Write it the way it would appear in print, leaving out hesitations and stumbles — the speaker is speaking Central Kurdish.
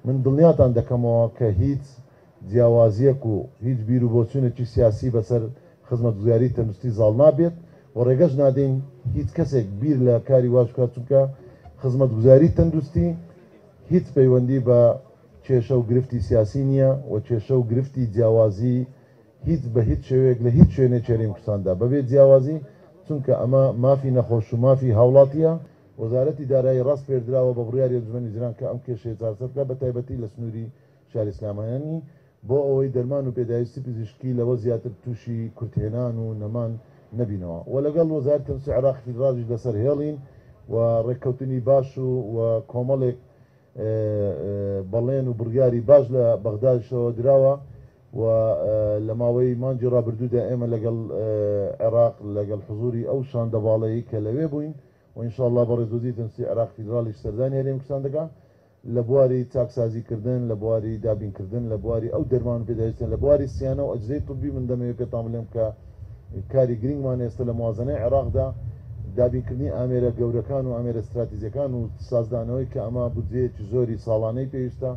من دڵنیاتان دەکەمەوە کە هیچ جیاوازیەک و هیچ بیر و بۆچوونێکی سیاسی بەسەر خزمەتگوزاری تەندروستی زاڵ نابێت و ڕێگەش نادەین هیچ کەسێک بیر لە کاری واش بکات، چونکە خزمەتگوزاری تەندروستی هیچ پەیوەندی بە کێشە و گرفتی سیاسی نییە و کێشە و گرفتی جیاوازی هیچ بە هیچ شێوەیەک لە هیچ شوێنێ چێرەی کوردستاندا بەبێت جیاوازی، چونکە ئەمە مافی نەخۆش و مافی هاوڵاتیە. وەزارەتی دارایی ڕاست پێدراوە بە بڕیاری دوژمنی جیران کە ئەم کێشەیە چارەسەرکە بە تایبەتی لە سنووری شاری ئیسلامیانی بۆ ئەوەی دەرمان و پێداویستی پزیشکی لەوە زیاتر تووشی کورتهێنان و نەمان نەبینەوە. و لەگەڵ وەزارەتی تەندروستی عێراق فیدراڵیش لەسەر هێڵین و ڕێککەوتنی باش و کۆمەڵێک بەڵێن و بڕیاری باش لە بەغدادشەوە دراوە و لە ماوەی مانجی ڕابردوودا ئێمە لەگەڵ عێراق لەگەڵ حزوری ئەو شاندەباڵەیە کە لەوێ بووین و ئینشاءالله بە ڕێزوزی تەندروستی عێراق فیدراڵیش سەردانی هەرێمی کوردستان دەکات لە بواری چاکسازیکردن، لە بواری دابینکردن، لە بواری ئەو دەرمان و پێداویستن، لە بواری سیانە و ئەجزەی طبی من دەمەوێت پێتان بڵێم کە کاری گرنگمان ئێستا لە موازنەی عێراقدا دابینکردنی ئامێرە گەورەکان و ئامێرە استراتیژیەکان و سازدانەوەی کە ئەمە بودجەیەکی زۆری ساڵانەی پێویستە